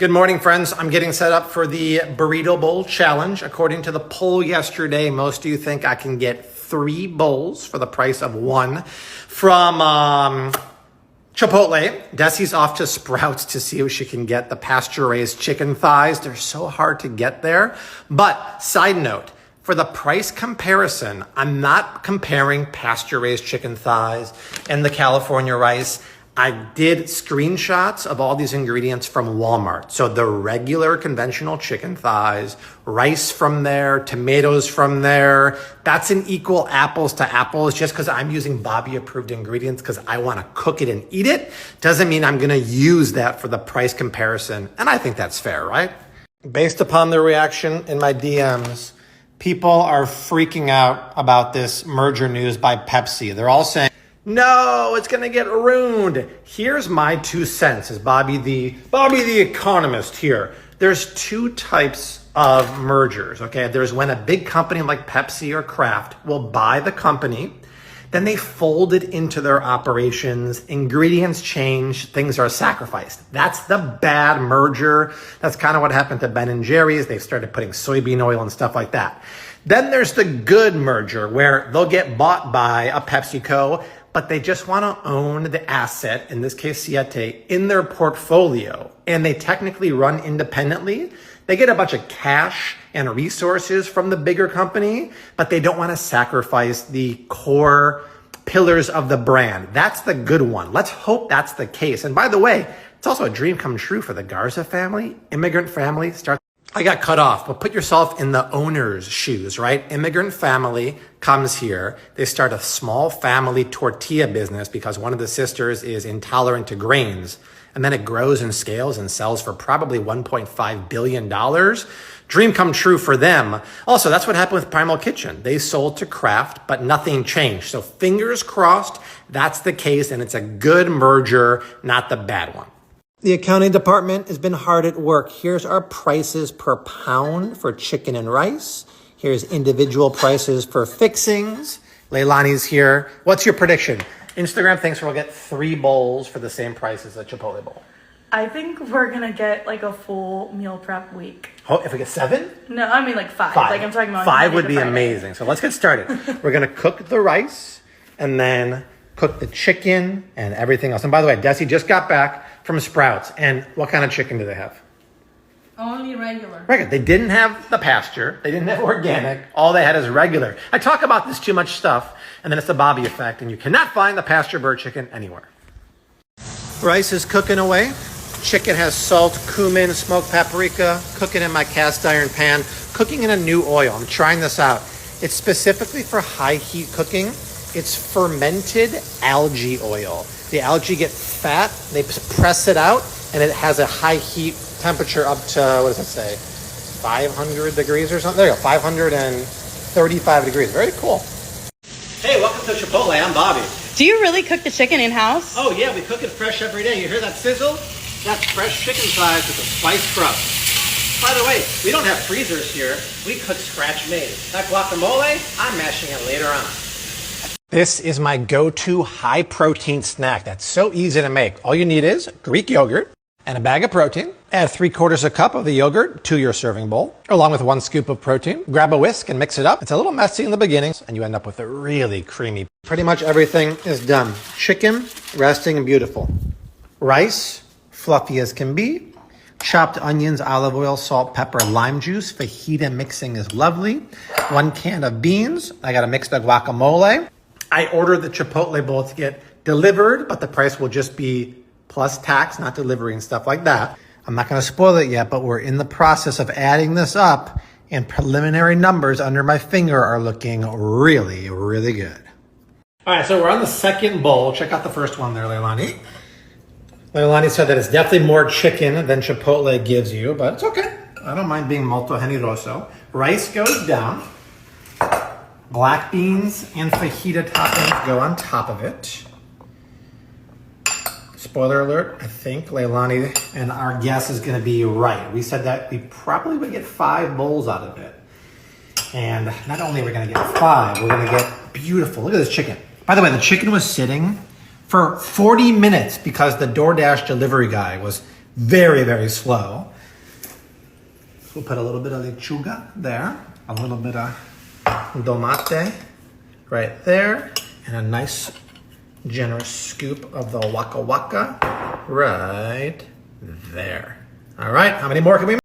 Good morning, friends. I'm getting set up for the Burrito Bowl Challenge. According to the poll yesterday, most of you think I can get 3 bowls for the price of 1 from Chipotle. Desi's off to Sprouts to see if she can get the pasture-raised chicken thighs. They're so hard to get there. But side note, for the price comparison, I'm not comparing pasture-raised chicken thighs and the California rice. I did screenshots of all these ingredients from Walmart. So the regular conventional chicken thighs, rice from there, tomatoes from there. That's an equal apples to apples. Just because I'm using Bobby approved ingredients because I want to cook it and eat it doesn't mean I'm going to use that for the price comparison. And I think that's fair, right? Based upon the reaction in my DMs, people are freaking out about this merger news by Pepsi. They're all saying, no, it's going to get ruined. Here's my 2 cents as Bobby the economist here. There's 2 types of mergers, okay? There's when a big company like Pepsi or Kraft will buy the company, then they fold it into their operations, ingredients change, things are sacrificed. That's the bad merger. That's kind of what happened to Ben & Jerry's. They started putting soybean oil and stuff like that. Then there's the good merger where they'll get bought by a PepsiCo, but they just want to own the asset, in this case Siete, in their portfolio. And they technically run independently. They get a bunch of cash and resources from the bigger company, but they don't want to sacrifice the core pillars of the brand. That's the good one. Let's hope that's the case. And by the way, it's also a dream come true for the Garza family, immigrant family. I got cut off, but put yourself in the owner's shoes, right? Immigrant family comes here. They start a small family tortilla business because one of the sisters is intolerant to grains. And then it grows and scales and sells for probably $1.5 billion. Dream come true for them. Also, that's what happened with Primal Kitchen. They sold to Kraft, but nothing changed. So fingers crossed, that's the case. And it's a good merger, not the bad one. The accounting department has been hard at work. Here's our prices per pound for chicken and rice. Here's individual prices for fixings. Leilani's here. What's your prediction? Instagram thinks we'll get 3 bowls for the same price as a Chipotle bowl. I think we're going to get like a full meal prep week. Oh, if we get 7? No, I mean like 5. Like I'm talking about 5 would be amazing. So let's get started. We're going to cook the rice and then cook the chicken and everything else. And by the way, Desi just got back from Sprouts. And what kind of chicken do they have? Only regular. Regular. They didn't have the pasture. They didn't have organic. All they had is regular. I talk about this too much stuff, and then it's the Bobby effect, and you cannot find the pasture bird chicken anywhere. Rice is cooking away. Chicken has salt, cumin, smoked paprika. Cooking in my cast iron pan. Cooking in a new oil. I'm trying this out. It's specifically for high heat cooking. It's fermented algae oil. The algae get fat, they press it out, and it has a high heat temperature up to, what does it say, 500 degrees or something? There you go, 535 degrees. Very cool. Hey, welcome to Chipotle. I'm Bobby. Do you really cook the chicken in-house? Oh yeah, we cook it fresh every day. You hear that sizzle? That's fresh chicken thighs with a spiced crust. By the way, we don't have freezers here. We cook scratch made. That guacamole, I'm mashing it later on. This is my go-to high-protein snack that's so easy to make. All you need is Greek yogurt and a bag of protein. Add 3/4 cup of the yogurt to your serving bowl, along with 1 scoop of protein. Grab a whisk and mix it up. It's a little messy in the beginning, and you end up with a really creamy. Pretty much everything is done. Chicken, resting and beautiful. Rice, fluffy as can be. Chopped onions, olive oil, salt, pepper, lime juice. Fajita mixing is lovely. 1 can of beans. I got to mix the guacamole. I ordered the Chipotle bowl to get delivered, but the price will just be plus tax, not delivery and stuff like that. I'm not going to spoil it yet, but we're in the process of adding this up, and preliminary numbers under my finger are looking really, really good. All right, so we're on the second bowl. Check out the first one there, Leilani. Leilani said that it's definitely more chicken than Chipotle gives you, but it's okay. I don't mind being molto generoso. Rice goes down. Black beans and fajita toppings go on top of it. Spoiler alert, I think Leilani and our guess is going to be right. We said that we probably would get 5 bowls out of it. And not only are we going to get 5, we're going to get beautiful. Look at this chicken. By the way, the chicken was sitting for 40 minutes because the DoorDash delivery guy was very, very slow. So we'll put a little bit of lechuga there, a little bit of tomate right there, and a nice generous scoop of the waka waka right there. All right, how many more can we make?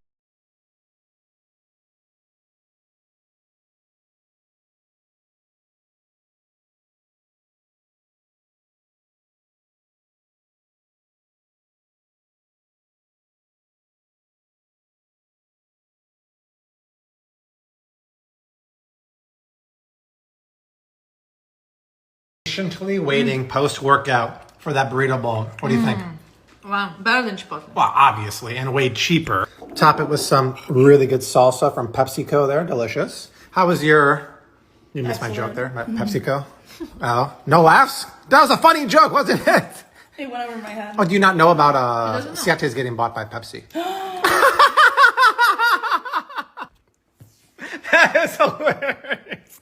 Patiently waiting post-workout for that burrito bowl. What do you think? Wow, better than Chipotle. Well, obviously, and way cheaper. Top it with some really good salsa from PepsiCo there. Delicious. How was your... You missed my joke there, PepsiCo? Oh, no laughs? That was a funny joke, wasn't it? It went over my head. Oh, do you not know about Ciate's getting bought by Pepsi? That is hilarious.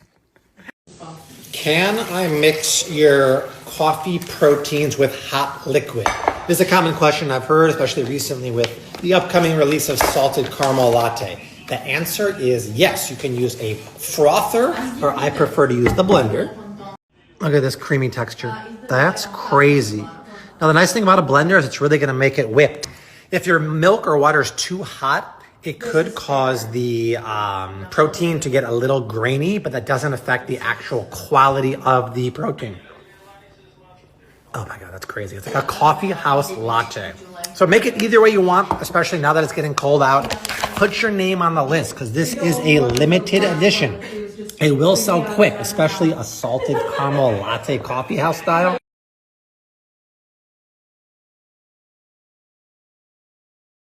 Can I mix your coffee proteins with hot liquid? This is a common question I've heard, especially recently with the upcoming release of salted caramel latte. The answer is yes. You can use a frother, or I prefer to use the blender. Look at this creamy texture. That's crazy. Now, the nice thing about a blender is it's really going to make it whipped. If your milk or water is too hot, it could cause the protein to get a little grainy, but that doesn't affect the actual quality of the protein. Oh my God, that's crazy. It's like a coffee house latte. So make it either way you want, especially now that it's getting cold out. Put your name on the list because this is a limited edition. It will sell quick, especially a salted caramel latte coffee house style.